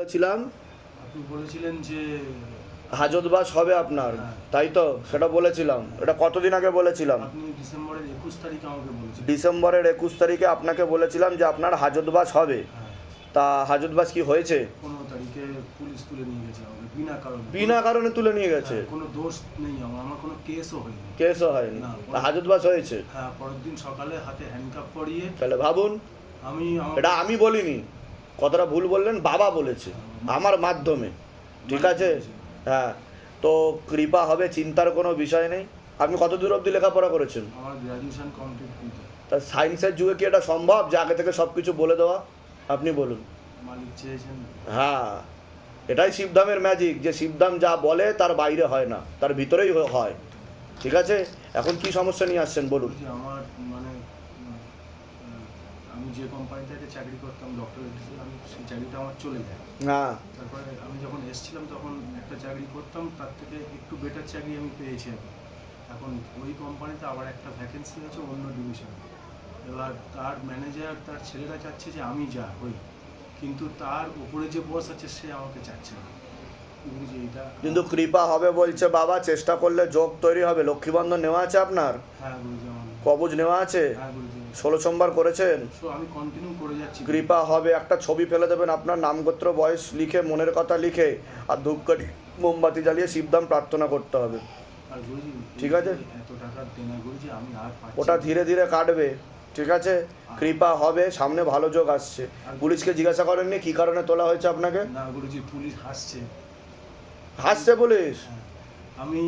বলেছিলাম আপনি বলেছিলেন যে হাজতবাস হবে আপনার, তাই তো? সেটা বলেছিলাম। এটা কতদিন আগে বলেছিলাম? আপনি ডিসেম্বরের 21 তারিখে আমাকে বলেছিলেন। ডিসেম্বরের 21 তারিখে আপনাকে বলেছিলাম যে আপনার হাজতবাস হবে। হ্যাঁ, তা হাজতবাস কি হয়েছে? 15 তারিখে পুলিশ তুলে নিয়ে গেছে আমাকে বিনা কারণে। বিনা কারণে তুলে নিয়ে গেছে? হ্যাঁ, কোনো দোষ নেই আমার কোনো কেসও হয়নি। কেসও হয়নি? না, তা হাজতবাস হয়েছে? হ্যাঁ, পরের দিন সকালে হাতে হ্যান্ডকাপ পরিয়ে তাহলে ভাবুন, এটা আমি বলিনি, কথাটা ভুল বললেন, বাবা বলেছে আমার মাধ্যমে। ঠিক আছে? হ্যাঁ, তো কৃপা হবে, চিন্তার কোনো বিষয় নেই। আপনি কত দূর অবধি লেখাপড়া করেছেন? আমার গ্র্যাজুয়েশন কমপ্লিট করতে তা সায়েন্সের যুগে কি এটা সম্ভব যে আগে থেকে সব কিছু বলে দেওয়া? আপনি বলুন। মালিক চেয়েছেন। হ্যাঁ, এটাই শিবধামের ম্যাজিক, যে শিবধাম যা বলে তার বাইরে হয় না, তার ভিতরেই হয়। ঠিক আছে, এখন কি সমস্যা নিয়ে আসছেন বলুন। বলছি আমার মানে আমি যে কোম্পানিটাতে চাকরি করতাম ডক্টর আমি সেই চাকরিটা আমার চলে যায়। হ্যাঁ, তারপরে আমি যখন এসেছিলাম তখন একটা চাকরি করতাম, তার থেকে একটু বেটার চাকরি আমি পেয়েছি এখন ওই কোম্পানিতে আবার একটা ভ্যাকেন্সি আছে অন্য ডিভিশনে। এবার তার ম্যানেজার তার ছেলেরা চাচ্ছে যে আমি যা হই, কিন্তু তার উপরে যে বস আছে সে আমাকে চাচ্ছে না। বুঝছি এটা। কিন্তু কৃপা হবে বলছে বাবা, চেষ্টা করলে যোগ তৈরি হবে। লক্ষ্মীবন্ধন নেওয়া আছে আপনার? হ্যাঁ গুরুজি, আমার কবজ নেওয়া আছে? হ্যাঁ গুরুজি, 16 সোমবার করেছেন? আমি কন্টিনিউ করে যাচ্ছি। কৃপা হবে। একটা ছবি ফেলে দেবেন, আপনার নাম গোত্র বয়স লিখে, মনের কথা লিখে, আর ধূপকাঠি মোমবাতি জ্বালিয়ে শিবধাম প্রার্থনা করতে হবে। আর গুরুজি ঠিক আছে, এত টাকা দেনা গুরুজি আমি আর পাচ্ছি ওটা ধীরে ধীরে কাটবে। ঠিক আছে, কৃপা হবে, সামনে ভালো যোগ আসছে। পুলিশকে জিজ্ঞাসা করেননি কি কারণে তোলা হয়েছে আপনাকে? না গুরুজি, পুলিশ হাসছে। হাসছে পুলিশ? আমি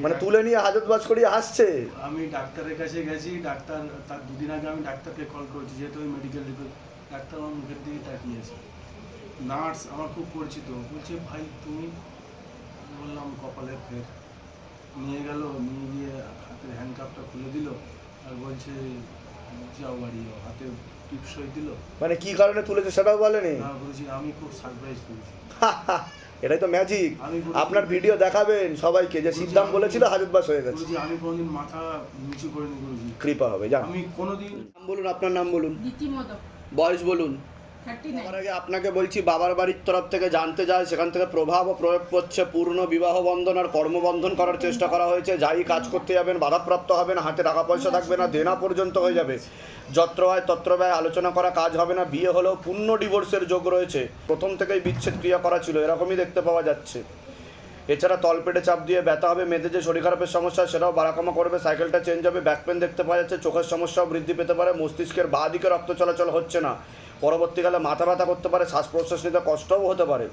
মানে তুলে নিয়ে হাজতবাস করিয়ে হাসছে? আমি ডাক্তারের কাছে গেছি, ডাক্তার তার দুদিন আগে আমি ডাক্তারকে কল করেছি, যেহেতু ওই মেডিকেল রিপোর্ট। ডাক্তার আমার মুখের দিকে তাকিয়েছে। নার্স আমার খুব পরিচিত, বলছে ভাই তুমি। বললাম কপালের ফের। নিয়ে গেল, নিয়ে গিয়ে হাতের হ্যান্ডকাপটা খুলে দিল আর বলছে যাও বাড়ি যাও, হাতে টিপসই দিল। মানে কি কারণে তুলেছে সেটাও বলেনি? না বলছি, আমি খুব সারপ্রাইজ করেছি। এটাই তো ম্যাজিক। আপনার ভিডিও দেখাবেন সবাইকে যে সিদ্ধাম বলেছিল হাজতবাস হয়ে গেছে। গুরুজি আমি কোনোদিন মাথা নিচু করিনি গুরুজি। কৃপা হবে, জান। আমি কোনোদিন। নাম বলুন, আপনার নাম বলুন, রীতিমতো বয়স বলুন। 39 তার আগে আপনাকে বলছি, বাবার বাড়ির তরফ থেকে জানতে যায়, সেখান থেকে প্রভাব ও প্রয়োগ করছে। পূর্ণ বিবাহ বন্ধন আর কর্মবন্ধন করার চেষ্টা করা হয়েছে। যাই কাজ করতে যাবেন বাধাপ্রাপ্ত হবেন, হাতে টাকা পয়সা থাকবে না, দেনা পর্যন্ত হয়ে যাবে। যত্র হয় তত্র ব্যয়, আলোচনা করা কাজ হবে না। বিয়ে হলেও পূর্ণ ডিভোর্সের যোগ রয়েছে। প্রথম থেকেই বিচ্ছেদ ক্রিয়া করা ছিল, এরকমই দেখতে পাওয়া যাচ্ছে। এছাড়া তলপেটে চাপ দিয়ে ব্যথা হবে, মেয়েদের যে শরীর খারাপের সমস্যা সেটাও বাড়াকমা করবে, সাইকেলটা চেঞ্জ হবে, ব্যাক পেন দেখতে পাওয়া যাচ্ছে, চোখের সমস্যাও বৃদ্ধি পেতে পারে, মস্তিষ্কের বাঁ দিকে রক্ত চলাচল হচ্ছে না, পরবর্তীকালে মাথা ব্যথা করতে পারে, শ্বাস প্রশ্বাস নিতে কষ্টও হতে পারে,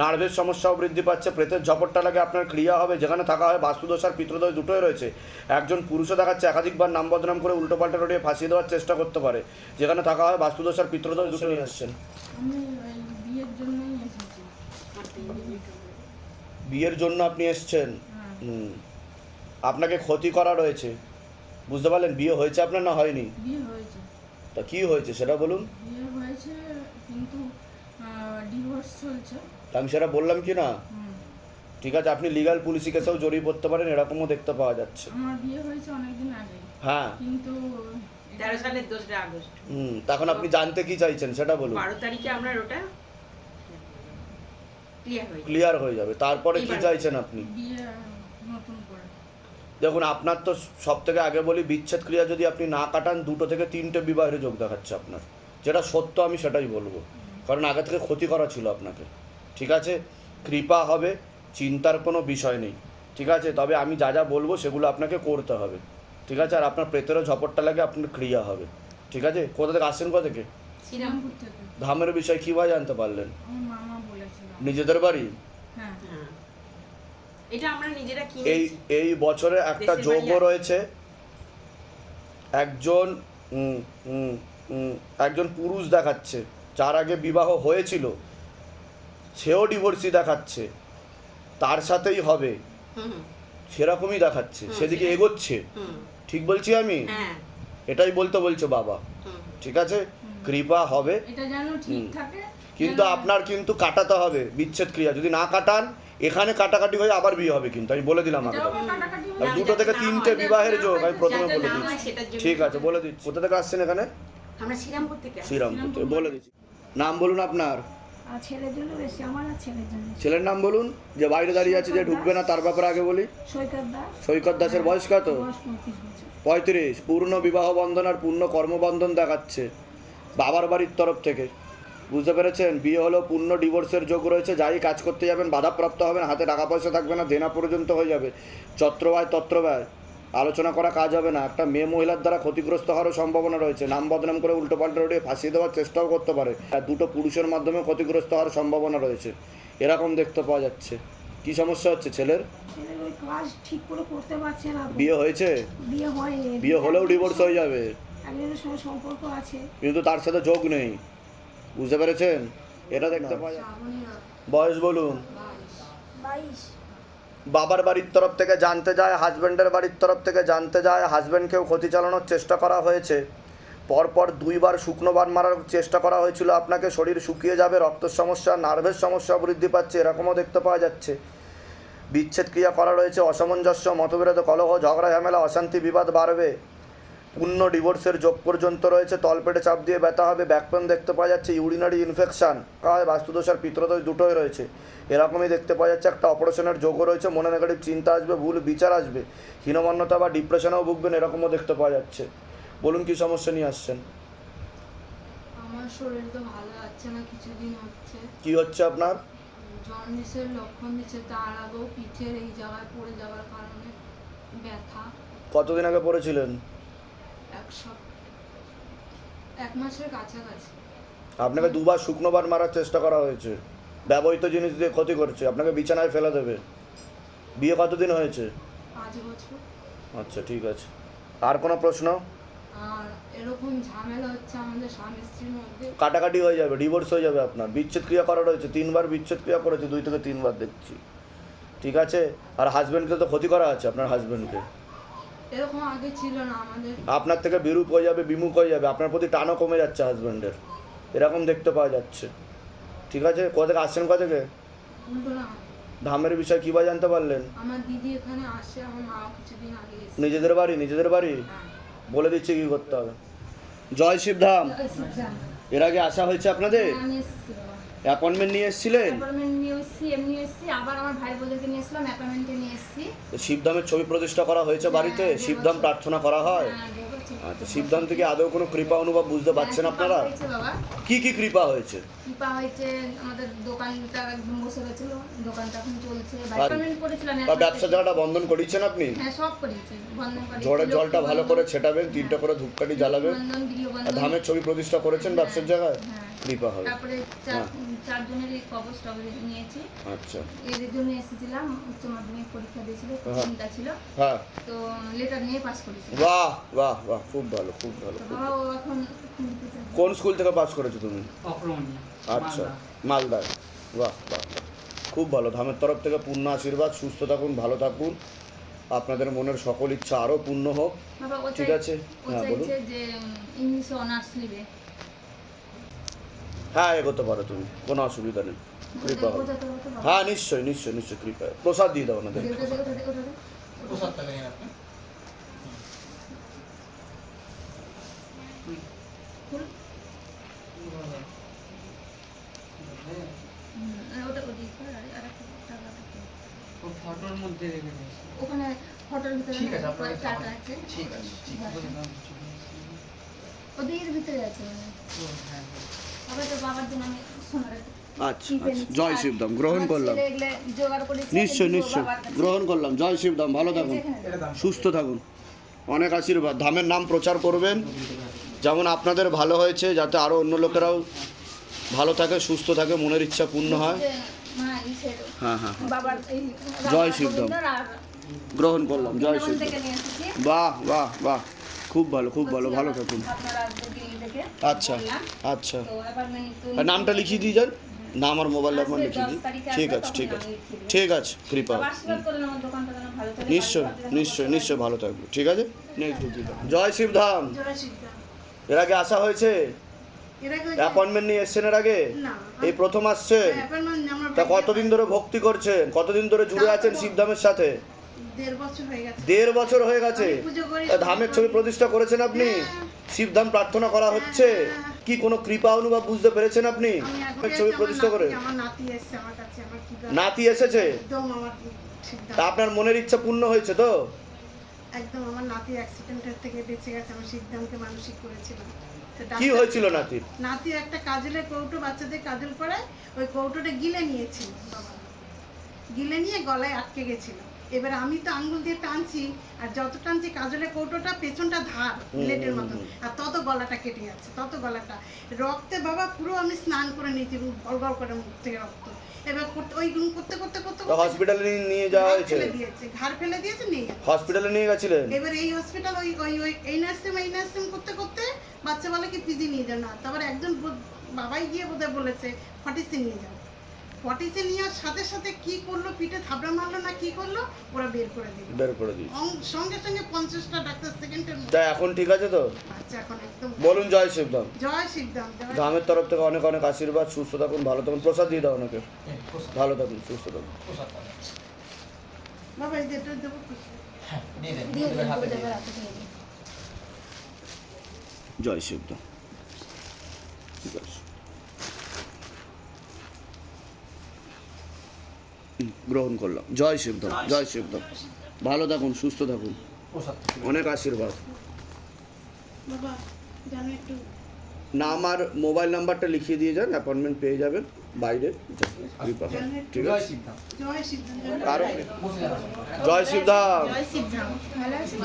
নার্ভের সমস্যাও বৃদ্ধি পাচ্ছে, প্রেতের ঝপটটা লাগে আপনার ক্রিয়া হবে। যেখানে থাকা হয় বাস্তুদোষ আর পিতৃদোষ দুটোই রয়েছে। একজন পুরুষও দেখাচ্ছে একাধিকবার নাম বদনাম করে উল্টোপাল্টা রটিয়ে ফাঁসিয়ে দেওয়ার চেষ্টা করতে পারে। যেখানে থাকা হয় বাস্তুদোষ আর পিতৃদোষ দুটো নিয়ে আসছেন। আমি ওই বিয়ের জন্যই এসেছি। বিয়ের জন্য আপনি এসছেন? হ্যাঁ, আপনাকে ক্ষতি করা রয়েছে, বুঝতে পারলেন? বিয়ে হয়েছে আপনার না হয়নি? বিয়ে হয়েছে। তা কি হয়েছে সেটা বলুন। বিয়ে হয়েছে কিন্তু ডিভোর্স চলছে। তা আমি সেটা বললাম কি না? হুম। ঠিক আছে, আপনি লিগ্যাল পুলিশি কেসেও জড়িয়ে পড়তে পারেন, এরকমও দেখতে পাওয়া যাচ্ছে। আমার বিয়ে হয়েছে অনেকদিন আগে, হ্যাঁ, কিন্তু 13 সালের 2 আগস্ট। তখন আপনি জানতে কি চাইছেন সেটা বলুন। 12 তারিখে আমরা ওটা ক্লিয়ার হয়ে যাবে। তারপরে কি চাইছেন আপনি? বিয়ে নতুন করে। দেখুন, আপনার তো সব থেকে আগে বলি, বিচ্ছেদ ক্রিয়া যদি আপনি না কাটান 2 থেকে 3টে বিবাহের যোগ দেখাচ্ছে আপনার। যেটা সত্য আমি সেটাই বলবো, কারণ আগে থেকে ক্ষতি করা ছিল আপনাকে। ঠিক আছে, কৃপা হবে, চিন্তার কোনো বিষয় নেই। ঠিক আছে, তবে আমি যা যা বলবো সেগুলো আপনাকে করতে হবে। ঠিক আছে, আর আপনার প্রেতেরও ঝপটটা লাগে, আপনার ক্রিয়া হবে। ঠিক আছে, কোথা থেকে আসছেন, কোথা থেকে? শ্রীরামপুর থেকে। ধামের বিষয় কীভাবে জানতে পারলেন? আমার মামা বলেছিল। নিজেদের বাড়ি? হ্যাঁ, এটা আমরা নিজেরা এই কিনেছি। এই বছরে একটা দেশের যোগও বাড়ি রয়েছে। একজন একজন পুরুষ দেখাচ্ছে, যার আগে বিবাহ হয়েছিল, সেও ডিভোর্সি দেখাচ্ছে, তার সাথেই হবে সেরকমই দেখাচ্ছে, সেদিকে এগোচ্ছে। ঠিক বলছি আমি? হ্যাঁ, এটাই বলছে বাবা। ঠিক আছে, কৃপা হবে। এটা যেন ঠিক থাকে। কিন্তু আপনার কিন্তু কাটাতে হবে বিচ্ছেদ ক্রিয়া। যদি না কাটান, এখানে কাটাকাটি হয়ে আবার বিয়ে হবে কিন্তু, আমি বলে দিলাম আগে। এটাও কাটাকাটি আর হয়ে 2 থেকে 3টে বিবাহের যোগ আমি প্রথমে বলে না হয় দিচ্ছি। সেটার জন্য। ঠিক আছে, বলে দিচ্ছি। কোথা থেকে আসছেন এখানে? আমরা শ্রীরামপুর থেকে আসি। শ্রীরামপুর থেকে, বলে দিচ্ছি। নাম বলুন আপনার। আর ছেলের জন্য বেশি, আমার আর ছেলের জন্য বেশি। ছেলের নাম বলুন, যে বাইরে দাঁড়িয়ে আছে, যে ঢুকবে না, তার ব্যাপারে আগে বলি। সৈকত দাস। সৈকত দাসের বয়স কত? বয়স 35 বছর। 35। পূর্ণ বিবাহ বন্ধন আর পূর্ণ কর্মবন্ধন দেখাচ্ছে বাবার বাড়ির তরফ থেকে। বুঝতে পেরেছেন? বিয়ে হলেও পূর্ণ ডিভোর্সের যোগ রয়েছে। যাই কাজ করতে যাবেন বাধাপ্রাপ্ত হবেন, হাতে টাকা পয়সা থাকবে না, দেনা পর্যন্ত হয়ে যাবে, চত্রব্যয় তত্রব্যয়, আলোচনা করা কাজ হবে না। একটা মেয়ে মহিলার দ্বারা ক্ষতিগ্রস্ত হওয়ারও সম্ভাবনা রয়েছে, নাম বদনাম করে উল্টোপাল্টা রোডে ফাঁসিয়ে দেওয়ার চেষ্টাও করতে পারে, আর দুটো পুরুষের মাধ্যমে ক্ষতিগ্রস্ত হওয়ার সম্ভাবনা রয়েছে, এরকম দেখতে পাওয়া যাচ্ছে। কি সমস্যা হচ্ছে ছেলের? ছেলের ওই কাজ ঠিক করে করতে পারছে না। বিয়ে হয়েছে? বিয়ে হয়নি। বিয়ে হলেও ডিভোর্স হয়ে যাবে, একজনের সঙ্গে সম্পর্ক আছে। কিন্তু তার সাথে যোগ নেই। বুঝতে পেরেছেন? এটা দেখতে পাওয়া যায়। বয়স বলুন। 22। বাবার বাড়ির তরফ থেকে জানতে যায়, হাজব্যান্ডের বাড়ির তরফ থেকে জানতে যায়, হাজব্যান্ডকেও ক্ষতি চালানোর চেষ্টা করা হয়েছে। পরপর 2 বার শুকনো বান মারার চেষ্টা করা হয়েছিল আপনাকে। শরীর শুকিয়ে যাবে, রক্তের সমস্যা, নার্ভের সমস্যা বৃদ্ধি পাচ্ছে, এরকমও দেখতে পাওয়া যাচ্ছে। বিচ্ছেদ ক্রিয়া করা রয়েছে, অসামঞ্জস্য, মতবিরোধ, কলহ, ঝগড়া, ঝামেলা, অশান্তি, বিবাদ বাড়বে। পূর্ণ ডিভোর্সের যোগ পর্যন্ত রয়েছে। তলপেটে চাপ দিয়ে ব্যথা হবে, ব্যাকপেন দেখতে পাওয়া যাচ্ছে, ইউরিনারি ইনফেকশান, বাস্তুদোষ আর পিত্রদোষ দুটোই রয়েছে, এরকমই দেখতে পাওয়া যাচ্ছে। একটা অপারেশনের যোগও রয়েছে। মনে নেগেটিভ চিন্তা আসবে, ভুল বিচার আসবে, হীনমন্যতা বা ডিপ্রেশনেও ভুগবেন, এরকমও দেখতে পাওয়া যাচ্ছে। বলুন কি সমস্যা নিয়ে আসছেন? আমার শরীর তো ভালো যাচ্ছে না, কিছুদিন হচ্ছে কি হচ্ছে আপনার? জন্ডিসের লক্ষণ দিচ্ছে। তার আগেও পিঠের এই জায়গায় পড়ে যাওয়ার কারণে ব্যথা। কতদিন আগে পড়েছিলেন? 1 মাসের কাছাকাছি। আপনাকে 2 বার শুকনো বান মারার চেষ্টা করা হয়েছে, ব্যবহৃত জিনিস দিয়ে ক্ষতি করছে, আপনাকে বিছানায় ফেলে দেবে। বিয়ে কতদিন হয়েছে? 5 বছর। আচ্ছা, ঠিক আছে। আর কোনো প্রশ্ন? আর এরকম ঝামেলা হচ্ছে আমাদের স্বামী স্ত্রীর মধ্যে। কাটাকাটি হয়ে যাবে, ডিভোর্স হয়ে যাবে আপনার। বিচ্ছেদ ক্রিয়া করা রয়েছে, 3 বার বিচ্ছেদ ক্রিয়া করেছে, 2 থেকে 3 বার দেখছি। ঠিক আছে। আর হাজব্যান্ডকে তো ক্ষতি করা আছে, আপনার হাজব্যান্ডকে। এরকম আগে ছিল না আমাদের। আপনার থেকে বিরূপ হয়ে যাবে, বিমুখ হয়ে যাবে, আপনার প্রতি টানও কমে যাচ্ছে হাজব্যান্ডের, এরকম দেখতে পাওয়া যাচ্ছে। ঠিক আছে। কোথা থেকে আসছেন? কোথা থেকে? উল্টো না, ধামের বিষয় কী বা জানতে পারলেন? আমার দিদি এখানে আসে, আমার মাও কিছুদিন আগে এসে। নিজেদের বাড়ি? নিজেদের বাড়ি হ্যাঁ। বলে দিচ্ছি কী করতে হবে। জয় শিবধাম। এর আগে আসা হয়েছে আপনাদের? আমি এসেছি বাবা। অ্যাপয়েন্টমেন্ট নিয়ে এসেছিলেন? অ্যাপার্টমেন্ট নিয়ে এসেছি, এমনি এসেছি, আবার আমার ভাই বোনদেরকে নিয়ে এসলাম, অ্যাপার্টমেন্টে নিয়ে এসেছি। তো শিবধামের ছবি প্রতিষ্ঠা করা হয়েছে বাড়িতে? শিবধাম প্রার্থনা করা হয়? হ্যাঁ, দেখেছি। আচ্ছা, শিবধাম থেকে আদৌ কোনো কৃপা অনুভব বুঝতে পারছেন হ্যাঁ, আপনারা? কৃপা হয়েছে বাবা, কি কি কৃপা হয়েছে? কৃপা হয়েছে। আমাদের দোকানটা একদম বসে গেছিল, দোকানটা এখন চলছে। অ্যাপার্টমেন্ট করেছিলাম বা একসাথে। ব্যবসা জায়গাটা বন্ধন করিয়েছেন আপনি? হ্যাঁ, সব করেছি, বন্ধন করেছি। ঝড়ের জলটা ভালো করে লক্ষ্মী ছেটাবেন, 3টা করে ধূপকাঠি জ্বালাবেন। বন্ধন, আর গৃহবন্ধন। ধামের ছবি প্রতিষ্ঠা করেছেন ব্যবসার জায়গায়? হ্যাঁ। কৃপা হবে। তারপরে চারজনেরই কবচ টবচ নিয়েছি। আচ্ছা। এদের জন্য এসেছিলাম, উচ্চ মাধ্যমিক পরীক্ষা দিয়েছিল, হ্যাঁ। চিন্তা ছিল, হ্যাঁ। তো লেটার নিয়ে পাস করেছি। বাহ বাহ বাহ, খুব ভালো, খুব ভালো, তো খুব বাবা ভালো। ও এখন নিতে চায়। কোন স্কুল থেকে পাস করেছো তুমি? অক্রমণীয়। আচ্ছা, মালদায়। বাহ বাহ বাহ। খুব ভালো। ধামের তরফ থেকে পূর্ণ আশীর্বাদ, সুস্থ থাকুন, ভালো থাকুন, আপনাদের মনের সকল ইচ্ছা আরও পূর্ণ হোক। বাবা ও ঠিক আছে। ও হ্যাঁ, বলুন। চাইছে যে ইংলিশে অনার্স নিবে। হ্যাঁ, এগোতে পারো তুমি, কোনো অসুবিধা নেই। কৃপা হবে। বোঝাতে হবে তো বাবা। হ্যাঁ, নিশ্চয়ই নিশ্চয়ই নিশ্চয়ই কৃপা হবে। প্রসাদ দিয়ে দাও ওনাদের। ওটা দে, ওটা দে, ওটা দে। প্রসাদটা নিন আপনি। খুল। ওটা ওদিক করে আর একটা টাকাটা দে। ও ফটোর মধ্যে রেখে দিয়েছি। ওখানে ফটোর ভিতরে ঠিক আছে, আপনার টাকা আছে। ঠিক আছে, ঠিক আছে। ওদের ভিতরে আছে মানে। ও, হ্যাঁ, হ্যাঁ। বাবা তো বাবার জন্য আমি সোনার আচ্ছা আচ্ছা, জয় শিবধাম, গ্রহণ করলাম। জোগাড় করেছি। নিশ্চয় এগুলো নিশ্চয় বাবার কাছে। গ্রহণ করলাম। জয় শিবধাম, ভালো থাকুন, এটা দাম। সুস্থ থাকুন, অনেক আশীর্বাদ। ধামের নাম প্রচার করবেন, যেমন আপনাদের ভালো হয়েছে, যাতে আরও অন্য লোকেরাও ভালো থাকে, সুস্থ থাকে, মনের ইচ্ছা পূর্ণ হয়। যে, ইসের হ্যাঁ হ্যাঁ হ্যাঁ। বাবার এই জয় শিবধাম। আর গ্রহণ করলাম। জয় বৃন্দাবন শিবধাম। থেকে নিয়ে এসেছি। বাহ বাহ বাহ, খুব ভালো, খুব ভালো, ভালো থাকুন। আপনারা দিল্লি থেকে আচ্ছা বললাম। আচ্ছা। তো অ্যাপার্টমেন্ট তো আর নামটা লিখিয়ে দিয়ে যান, নাম আর মোবাইল নাম্বার আসবে, লিখিয়ে 10 দিন। তারিখে ঠিক আসবে, আছে, তখন ঠিক আমি আছে, লিখে দেব। ঠিক আছে, কৃপা হবে। আশীর্বাদ করুন আমার দোকানটা যেন ভালো চলে। নিশ্চয় নিশ্চয় নিশ্চয় ভালো থাকবে। ঠিক আছে, নেক্সট দিলাম। জয় শিবধাম। জোড়া শিবধাম। এর আগে আসা হয়েছে? এর আগে অ্যাপয়েন্টমেন্ট নিয়ে এসছেন এর আগে? না। এই প্রথম আসছেন? অ্যাপয়েন্টমেন্ট আমার তা কতদিন ধরে ভক্তি করছেন, কতদিন ধরে জুড়ে আছেন শিবধামের সাথে? 1.5 বছর হয়ে গেছে। 1.5 বছর হয়ে গেছে। আমি পুজো করি, তা ধামের ছবি প্রতিষ্ঠা করেছেন আপনি? হ্যাঁ। শিবধাম প্রার্থনা করা হচ্ছে? হ্যাঁ। কি কোনো কৃপা অনুভব বুঝতে পেরেছেন আপনি আমি এখন ছবি প্রতিষ্ঠা করে আমার নাতি এসেছে আমার কাছে, আমার কি নাতি এসেছে একদম আমার সিদ্ধান্ত, তা আপনার মনের ইচ্ছা পূর্ণ হয়েছে তো? একদম আমার নাতি অ্যাক্সিডেন্টের থেকে বেঁচে গেছে। আমি সিদ্ধান্তকে মানসিক করেছিলাম। তো কি ডাক্তার- হয়েছিল নাতির? নাতি একটা কাজলের কৌটো, বাচ্চাদের কাজল পড়ায়, ওই কৌটোটা গিলে নিয়েছিল বাবা, গিলে নিয়ে গলায় আটকে গেছিল। এবার আমি তো আঙ্গুল দিয়ে টানছি, আর যত টানছি কাজলের কৌটোটা পেছনটা ধার প্লেটের মতন, আর তত গলাটা কেটে যাচ্ছে, তত গলাটা রক্তে বাবা পুরো আমি স্নান করে নিয়েছি, গল গল করে মুখ থেকে রক্ত। এবার ওই করতে করতে করতে তো হসপিটালে নিয়ে যাওয়া ঘাড় হয়েছে? ফেলে দিয়েছে, ঘাড় ফেলে দিয়েছে, নিয়ে গেছে। হসপিটালে নিয়ে গেছিলেন? এবার এই হসপিটাল ওই ওই ওই এই নার্সিং করতে করতে বাচ্চা বলে কি পিজি নিয়ে যাও না, তারপর একজন বাবাই গিয়ে বোধহয় বলেছে ফটিসে নিয়ে যাও। ফটিসে নিয়ে সাথে সাথে কি করলো, পিঠে থাবড়া মারলো না কি করলো, ওরা বের করে দিল। বের করে দিই। সঙ্গে সঙ্গে 50টা ডাক্তার সেকেন্ডের তা এখন ঠিক আছে তো? বাচ্চা এখন একদম। বলুন জয় শিবধাম। জয় শিবধাম, জয় ধামের তরফ থেকে অনেক অনেক আশীর্বাদ, সুস্থ থাকুন, ভালো থাকুন। প্রসাদ দিয়ে দাও ওনাকে। এই, প্রসাদ। ভালো থাকুন, সুস্থ থাকুন। প্রসাদ পাবেন। বাবা এই যেটা দেবো খুশি। হ্যাঁ, দিয়ে দেন। দিয়ে ওদের হাতে দিন, দিয়ে দেন। রাতে দিয়ে দিন। জয় শিবধাম। জয় শিব। গ্রহণ করলাম। জয় শিবধাম, জয় শিবধাম। ভালো থাকুন, সুস্থ থাকুন, প্রসাদ। অনেক আশীর্বাদ। বাবা জানো একটু নাম আর মোবাইল নাম্বারটা লিখিয়ে দিয়ে যান, অ্যাপয়েন্টমেন্ট পেয়ে যাবেন বাইরে। কৃপা। ঠিক জয় আছে? শিবধাম। জয় শিবধাম, জয় কারো বসে যান। জয় শিবধাম। জয় শিবধাম। ভালো আছি?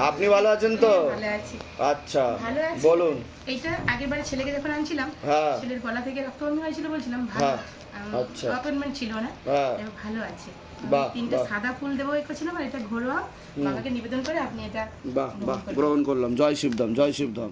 আপনি ভালো আছেন তো? ভালো আছি। আচ্ছা, ভালো আছি। বলুন। এইটা আগেরবারে ছেলেকে যখন আনছিলাম, হ্যাঁ ছেলের গলা থেকে রক্তবমি হয়েছিল বলছিলাম, ভালো হ্যাঁ, আছে। আচ্ছা। অ্যাপয়েন্টমেন্ট ছিল না, হ্যাঁ, এবার ভালো আছে। বাহ, তিনটে বাহ। সাদা ফুল দেবো করেছিলাম, আর এটা ঘরোয়া বাবাকে নিবেদন করে আপনি এটা বাহ বাহ, গ্রহণ করলাম। জয় শিবধাম, জয় শিবধাম।